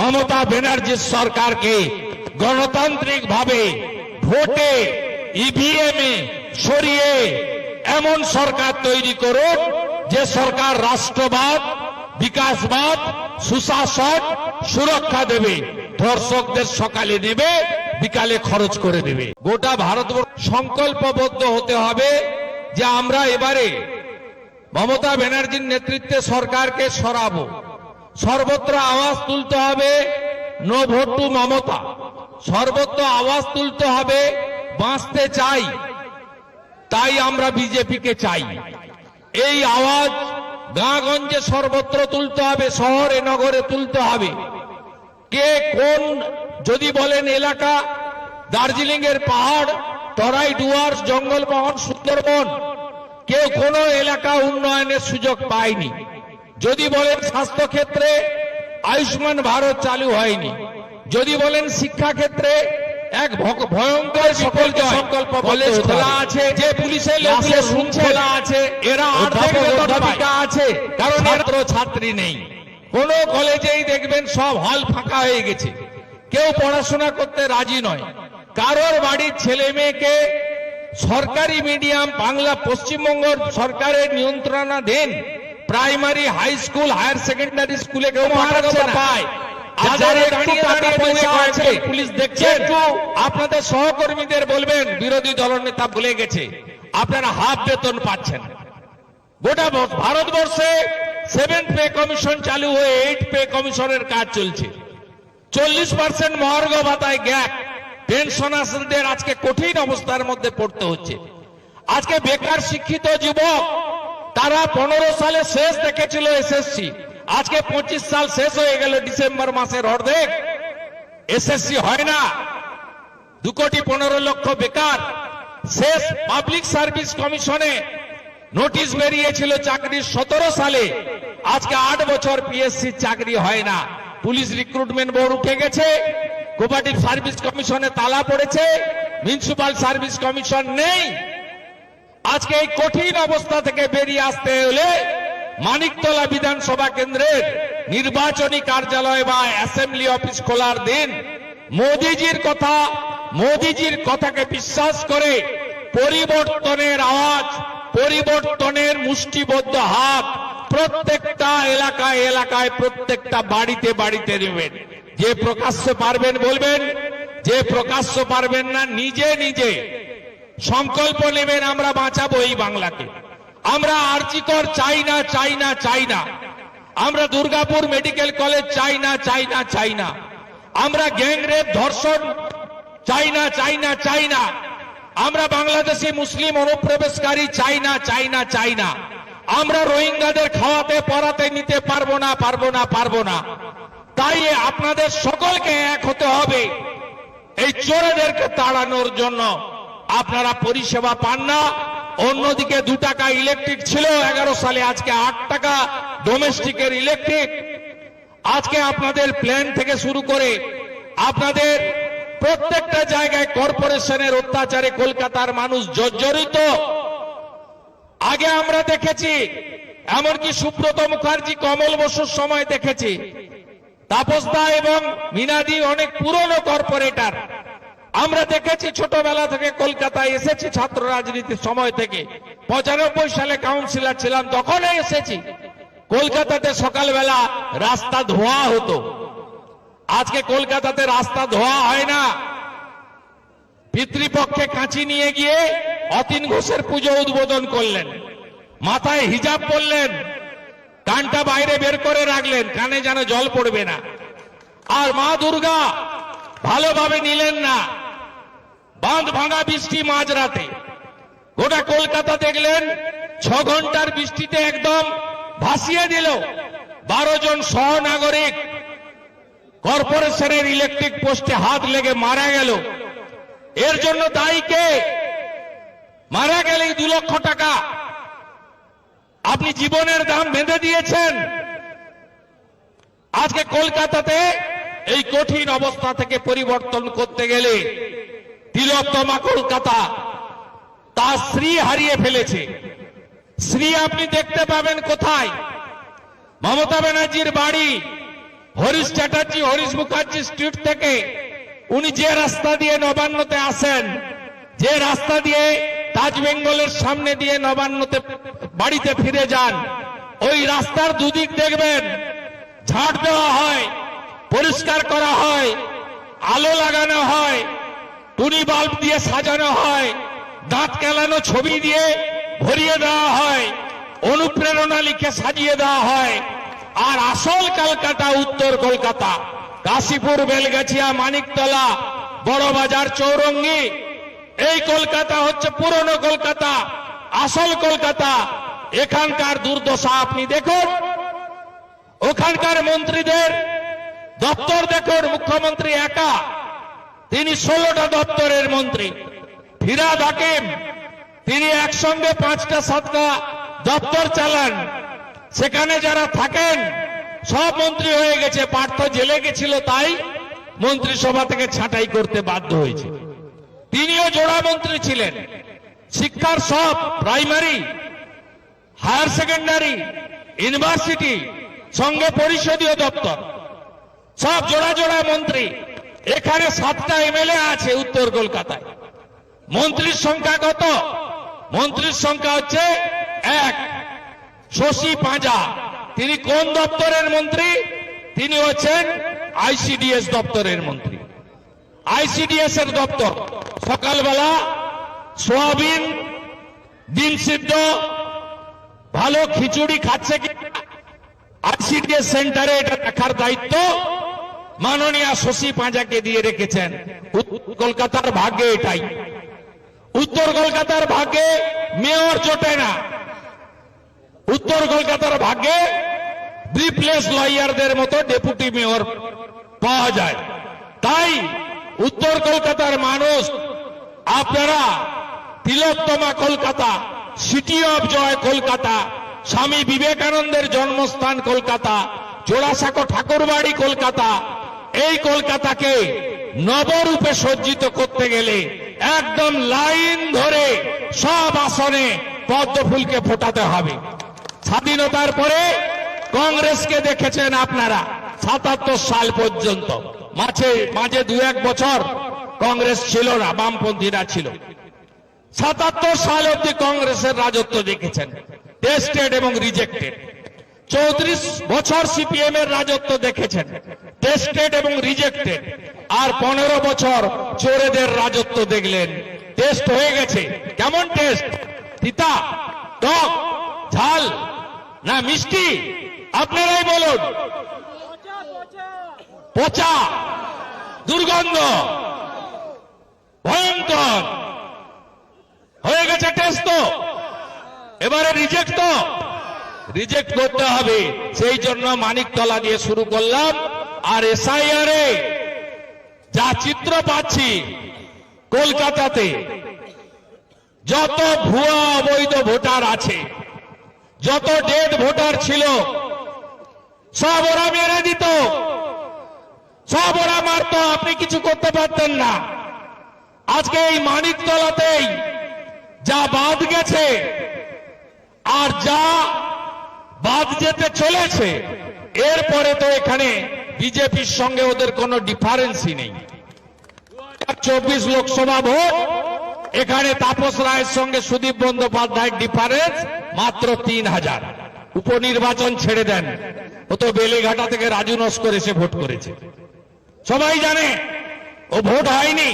মমতা ব্যানার্জির সরকারকে গণতান্ত্রিকভাবে ভোটে ইভিএমে সরিয়ে এমন সরকার তৈরি করুন যে সরকার রাষ্ট্রবাদ, বিকাশবাদ, সুশাসন, সুরক্ষা দেবে, ধর্ষকদের সকালে নেবে, বিকালে খরচ করে দেবে। গোটা ভারতবর্ষ সংকল্পবদ্ধ হতে হবে যে আমরা এবারে মমতা ব্যানার্জির নেতৃত্বে সরকারকে সরাবো। সর্বত্র আওয়াজ তুলতে হবে নো ভোট টু মমতা, সর্বত্র আওয়াজ তুলতে হবে বাঁচতে চাই, তাই আমরা বিজেপিকে চাই। এই আওয়াজ গাঁগঞ্জে সর্বত্র তুলতে হবে, শহরে নগরে তুলতে হবে। কে কোন যদি বলেন এলাকা, দার্জিলিং এর পাহাড়, তরাই ডুয়ার্স, জঙ্গলমহল, সুন্দরবন, কেউ কোনো এলাকা উন্নয়নের সুযোগ পায়নি। যদি বলেন স্বাস্থ্য ক্ষেত্রে আয়ুষ্মান ভারত চালু হয়নি, যদি বলেন শিক্ষা ক্ষেত্রে এক ভয়ঙ্কর সকলকে সংকল্প কলেজ খোলা আছে, যে পুলিশের লোকে শৃঙ্খলা আছে, এরা অধ্যাপিকা আছে, কারণ ছাত্র ছাত্রী নেই। কোন কলেজেই দেখবেন সব হল ফাঁকা হয়ে গেছে, কেউ পড়াশোনা করতে রাজি নয়। কারোর বাড়ির ছেলে মেয়েকে সরকারি মিডিয়াম বাংলা পশ্চিমবঙ্গ সরকারের নিয়ন্ত্রণাধীন primary, high school, higher secondary স্কুলে কেউ পায়। পুলিশ দেখছেন। আপনাদের সহকর্মীদের বলবেন, বিরোধী দলনেতা বলে গেছে আপনারা হাফ বেতন পাচ্ছেন। গোটা ভারতবর্ষে 7 পে কমিশন চালু হয়ে 8 পে কমিশনের কাজ চলছে। 40% মহার্ঘ ভাতায় গ্যাপ, পেনশনারদের আজকে কঠিন অবস্থার মধ্যে পড়তে হচ্ছে। আজকে বেকার শিক্ষিত যুবক, তারা 15 সালে শেষ দেখেছিল এসএসসি, আজকে 25 সাল শেষ হয়ে গেল, ডিসেম্বর মাসের অর্ধেক এসএসসি হয় না। 2,15,00,000 বেকার। শেষ পাবলিক সার্ভিস কমিশনে নোটিশ বেরিয়েছিল চাকরির 17 সালে, আজকে 8 বছর পিএসসি চাকরি হয় না। পুলিশ রিক্রুটমেন্ট বোর্ড উঠে গেছে, কোঅপারেটিভ সার্ভিস কমিশনে তালা পড়েছে, মিউনিসিপাল সার্ভিস কমিশন নেই। আজকে এই কঠিন অবস্থা থেকে বেরিয়ে আসতে হলে মানিকতলা বিধানসভা কেন্দ্রের নির্বাচনী কার্যালয় বা অ্যাসেম্বলি অফিস খোলার দিন মোদিজির কথাকে বিশ্বাস করে পরিবর্তনের আওয়াজ, পরিবর্তনের মুষ্টিবদ্ধ হাত প্রত্যেকটা এলাকায় এলাকায়, প্রত্যেকটা বাড়িতে বাড়িতে নেবেন। যে প্রকাশ্য পারবেন বলবেন, যে প্রকাশ্য পারবেন না নিজে নিজে সংকল্প নেবেন, আমরা বাঁচাবো এই বাংলাকে। আমরা আরজিকর চাই না, চাই না, চাই না। আমরা দুর্গাপুর মেডিকেল কলেজ চাই না, চাই না, চাই না। আমরা গ্যাংরেপ, ধর্ষণ চাই না, চাই না, চাই না। আমরা বাংলাদেশি মুসলিম অনুপ্রবেশকারী চাই না, চাই না, চাই না। আমরা রোহিঙ্গাদের খাওয়াতে পড়াতে নিতে পারবো না, পারবো না, পারবো না। তাই আপনাদের সকলকে এক হতে হবে এই চোরেদেরকে তাড়ানোর জন্য। আপনারা পরিষেবা পান না। অন্যদিকে 2 টাকা ইলেকট্রিক ছিল 11 সালে, আজকে 8 টাকা ডোমেস্টিকের ইলেকট্রিক। আজকে আপনাদের প্ল্যান থেকে শুরু করে আপনাদের প্রত্যেকটা জায়গায় কর্পোরেশনের অত্যাচারে কলকাতার মানুষ জর্জরিত। আগে আমরা দেখেছি, এমনকি সুব্রত মুখার্জি, কমল বসুর সময় দেখেছি, তাপস দা এবং মিনাদি অনেক পুরনো কর্পোরেটর। আমরা দেখেছি ছোটবেলা থেকে, কলকাতায় এসেছি ছাত্র রাজনীতির সময় থেকে, 95 সালে কাউন্সিলর ছিলাম, তখনই এসেছি। কলকাতাতে সকালবেলা রাস্তা ধোয়া হতো, আজকে কলকাতাতে রাস্তা ধোয়া হয় না। পিতৃপক্ষে কাঁচি নিয়ে গিয়ে অতীন ঘোষের পুজো উদ্বোধন করলেন, মাথায় হিজাব পরলেন, কানটা বাইরে বের করে রাখলেন, কানে যেন জল পড়বে না। আর মা দুর্গা ভালোভাবে নিলেন না। বাঁধ ভাঙা বৃষ্টি মাঝরাতে, গোটা কলকাতা দেখলেন 6 ঘন্টার বৃষ্টিতে একদম ভাসিয়ে দিল। 12 জন সহনাগরিক কর্পোরেশনের ইলেকট্রিক পোস্টে হাত লেগে মারা গেল। এর জন্য দায়ী কে? মারা গেলেই 2 লক্ষ টাকা আপনি জীবনের দাম বেঁধে দিয়েছেন। আজকে কলকাতাতে এই কঠিন অবস্থা থেকে পরিবর্তন করতে গেলে তিলোত্তমা কলকাতা তার শ্রী হারিয়ে ফেলেছে। শ্রী আপনি দেখতে পাবেন কোথায়? মমতা ব্যানার্জির বাড়ি হরিশ চ্যাটার্জি হরিশ মুখার্জি স্ট্রিট থেকে উনি যে রাস্তা দিয়ে নবান্নতে আসেন, যে রাস্তা দিয়ে তাজ বেঙ্গলের সামনে দিয়ে নবান্নতে বাড়িতে ফিরে যান, ওই রাস্তার দুদিক দেখবেন ঝাড় দেওয়া হয়, পরিষ্কার করা হয়, আলো লাগানো হয়, টুনি বাল্ব দিয়ে সাজানো হয়, দাঁত কেলানো ছবি দিয়ে ভরিয়ে দেওয়া হয়, অনুপ্রেরণা লিখে সাজিয়ে দেওয়া হয়। আর আসল কলকাতা, উত্তর কলকাতা, কাশীপুর, বেলগাছিয়া, মানিকতলা, বড়বাজার, চৌরঙ্গি, এই কলকাতা হচ্ছে পুরনো কলকাতা, আসল কলকাতা। এখানকার দুর্দশা আপনি দেখুন, ওখানকার মন্ত্রীদের দপ্তর দেখুন। মুখ্যমন্ত্রী একা, তিনি 16টা দপ্তরের মন্ত্রী। ফিরহাদ হাকিম, তিনি একসঙ্গে 5টা 7টা দপ্তর চালান। সেখানে যারা থাকেন সব মন্ত্রী হয়ে গেছে। পার্থ জেলে গেছিল, তাই মন্ত্রিসভা থেকে ছাঁটাই করতে বাধ্য হয়েছে। তিনিও জোড়া মন্ত্রী ছিলেন। শিক্ষার সব, প্রাইমারি, হায়ার সেকেন্ডারি, ইউনিভার্সিটি, সঙ্গে পরিষদীয় দপ্তর, সব জোড়া জোড়া মন্ত্রী। এখানে 7টা এমএলএ আছে উত্তর কলকাতায়। মন্ত্রীর সংখ্যা কত? মন্ত্রীর সংখ্যা হচ্ছে 1। শশী পাঁজা, তিনি কোন দপ্তরের মন্ত্রী? তিনি হচ্ছেন আইসিডিএস দপ্তরের মন্ত্রী। আইসিডিএস এর দপ্তর সকালবেলা সোয়াবিন, ডিম সিদ্ধ, ভালো খিচুড়ি খাচ্ছে কি আইসিডিএস সেন্টারে, এটা দেখার দায়িত্ব মাননীয় শশী পাঁজাকে দিয়ে রেখেছেন। কলকাতার ভাগ্যে এটাই। উত্তর কলকাতার ভাগ্যে মেয়র জোটে না। উত্তর কলকাতার ভাগ্যে ব্রিফলেস লয়ারদের মতো ডেপুটি মেয়র পাওয়া যায়। তাই উত্তর কলকাতার মানুষ, আপনারা Tilottama Kolkata, city of joy Kolkata, Swami বিবেকানন্দের জন্মস্থান কলকাতা, জোড়াসাঁকো ঠাকুরবাড়ি কলকাতা, এই কলকাতাকে নবরূপে সজ্জিত করতে গেলে একদম লাইন ধরে সব আসনে পদ্ম ফুলকে ফোটাতে হবে। স্বাধীনতার পরে কংগ্রেসকে দেখেছেন আপনারা 77 সাল পর্যন্ত। মাঝে 2-1 বছর কংগ্রেস ছিল না, বামপন্থীরা ছিল। 77 সাল অব্দি কংগ্রেসের রাজত্ব দেখেছেন, টেস্টেড এবং রিজেক্টেড। 34 বছর সিপিএম এর রাজত্ব দেখেছেন, টেস্টেড এবং রিজেক্টেড। আর 15 বছর চোরেদের রাজত্ব দেখলেন। টেস্ট হয়ে গেছে। কেমন টেস্ট? তিতা, টক, ঝাল না মিষ্টি? আপনারাই বলুন। পচা, দুর্গন্ধ, ভয়ঙ্কর হয়ে গেছে টেস্ট। তো এবারে রিজেক্ট, তো রিজেক্ট করতে হবে। সেই জন্য মানিকতলা দিয়ে শুরু করলাম। আর এসআইআর এ যা চিত্র পাচ্ছি কলকাতাতে, যত ভুয়া অবৈধ ভোটার আছে, যত ডেড ভোটার ছিল, সব ওরা মেরে দিত, সব ওরা মারত। আপনি কিছু করতে পারতেন না। আজকে এই মানিকতলাতেই যা বাদ গেছে আর যা বাদ যেতে চলেছে, এরপরে তো এখানে বিজেপির সঙ্গে ওদের কোনো ডিফারেন্সই নেই। 24 লোকসভা ভোট, এখানে তাপস রায়ের সঙ্গে সুদীপ বন্দ্যোপাধ্যায়ের ডিফারেন্স মাত্র 3000। উপনির্বাচন ছেড়ে দেন, ও তো বেলেঘাটা থেকে রাজু নস্কর এসে ভোট করেছে, সবাই জানে। ও ভোট হয়নি,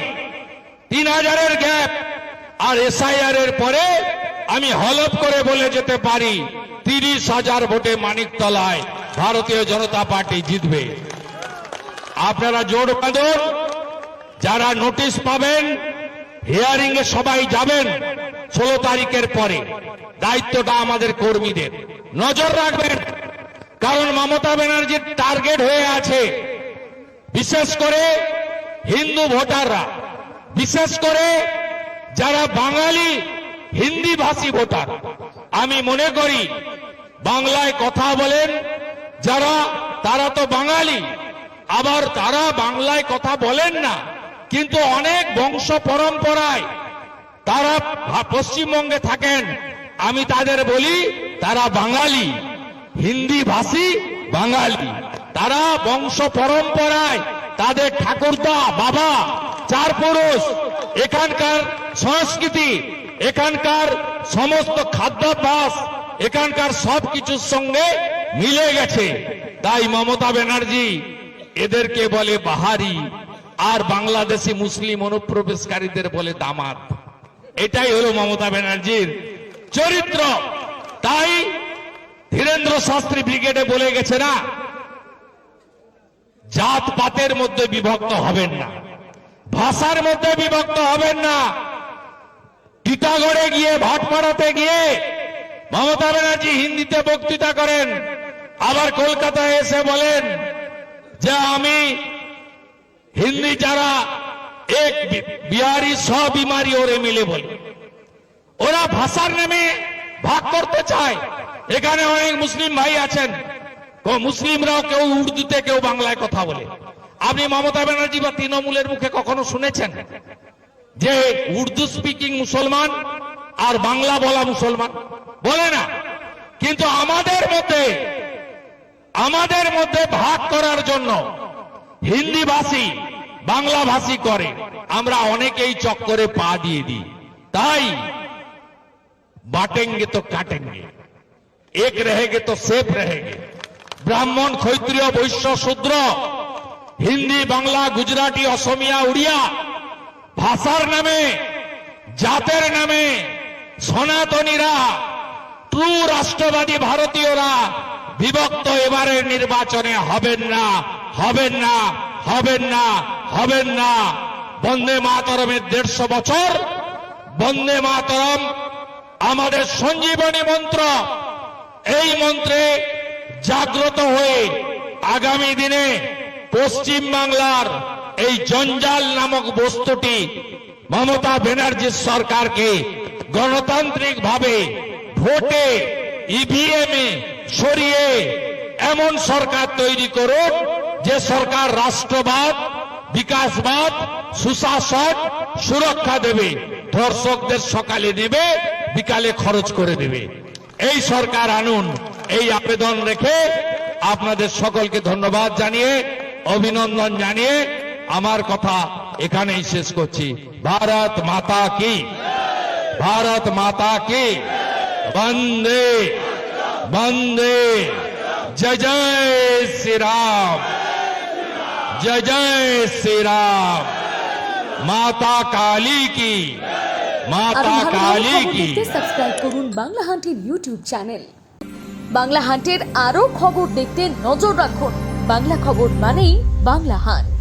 3000-এর গ্যাপ। আর এসআইআর এর পরে আমি হলফ করে বলে যেতে পারি 30,000 ভোটে মানিকতলায় ভারতীয় জনতা পার্টি জিতবে। আপনারা জোর বাঁধুন। যারা নোটিশ পাবেন, হিয়ারিং এ সবাই যাবেন 16 তারিখের পরে। দায়িত্বটা আমাদের কর্মীদের। নজর রাখবেন, কারণ মমতা ব্যানার্জির টার্গেট হয়ে আছে বিশেষ করে হিন্দু ভোটাররা, বিশেষ করে যারা বাঙালি হিন্দি ভাষী ভোটার। আমি মনে করি বাংলায় কথা বলেন যারা, তারা তো বাঙালি, আবার তারা বাংলায় কথা বলেন না, কিন্তু অনেক বংশ পরম্পরায় তারা পশ্চিমবঙ্গে থাকেন। আমি তাদের বলি তারা বাঙালি, হিন্দি ভাষী বাঙালি। তারা বংশ পরম্পরায় তাদের ঠাকুরদা বাবা চার পুরুষ এখানকার সংস্কৃতি, এখানকার সমস্ত খাদ্যাভ্যাস, এখানকার সবকিছুর সঙ্গে মিলে গেছে। তাই মমতা ব্যানার্জি এদেরকে বলে বাহারি, আর বাংলাদেশি মুসলিম অনুপ্রবেশকারীদের বলে দামাত। এটাই হলো মমতা ব্যানার্জির চরিত্র। তাই ধীরেন্দ্র শাস্ত্রী ব্রিগেডে বলে গেছে না, জাত পাতের মধ্যে বিভক্ত হবেন না, ভাষার মধ্যে বিভক্ত হবেন না। টিটাগড়ে গিয়ে ভাটপাড়াতে গিয়ে মমতা ব্যানার্জি হিন্দিতে বক্তৃতা করেন, আবার কলকাতায় এসে বলেন যে আমি হিন্দি যারা এক বিহারি সব বিমারি ওরে মিলে বলে। ওরা ভাষার নামে ভাগ করতে চায়। এখানে অনেক মুসলিম ভাই আছেন, মুসলিমরাও কেউ উর্দুতে কেউ বাংলায় কথা বলে। আপনি মমতা ব্যানার্জি বা তৃণমূলের মুখে কখনো শুনেছেন যে উর্দু স্পিকিং মুসলমান আর বাংলা বলা মুসলমান? বলে না। কিন্তু আমাদের মধ্যে ভাগ করার জন্য হিন্দি ভাষী বাংলা ভাষী করে আমরা অনেকেই চক্করে পা দিয়ে দিই। তাই बांटेंगे तो काटेंगे, एक रहेंगे तो सेफ रहेंगे। ब्राह्मण क्षत्रिय वैश्य शूद्र हिंदी बांगला गुजराटी असमिया उड़िया भाषार नामे जातेर नामे सनातनीरा ट्रू राष्ट्रवादी भारतीयरा विभक्त एबारे निर्वाचने हबेन ना, हबेन ना, हबेन ना, हबेन ना। वंदे मातरमेर 150 বছর, वंदे मातरम আমাদের সঞ্জীবনী মন্ত্র। এই মন্ত্রে জাগ্রত হয়ে আগামী দিনে পশ্চিম বাংলার এই জঞ্জাল নামক বস্তুটি মমতা ব্যানার্জির সরকারকে গণতান্ত্রিক ভাবে ভোটে ইভিএমে সরিয়ে এমন সরকার তৈরি করুন যে সরকার রাষ্ট্রবাদ, বিকাশবাদ, সুশাসন, সুরক্ষা দেবে, ধর্ষকদের সকালে নেবে, বিকালে খরচ করে দেবে। এই সরকার আনুন, এই আবেদন রেখে আপনাদের সকলকে ধন্যবাদ জানিয়ে অভিনন্দন জানিয়ে আমার কথা এখানেই শেষ করছি। ভারত মাতা কি, ভারত মাতা কি, বন্দে বন্দে, জয় জয় শ্রীরাম, জয় জয় শ্রীরাম, মাতা কালী কি, মাতা কালী কি। সাবস্ক্রাইব করুন বাংলা হান্টের ইউটিউব চ্যানেল। বাংলা হান্টের আরো খবর দেখতে নজর রাখুন। বাংলা খবর মানেই বাংলা হান্ট।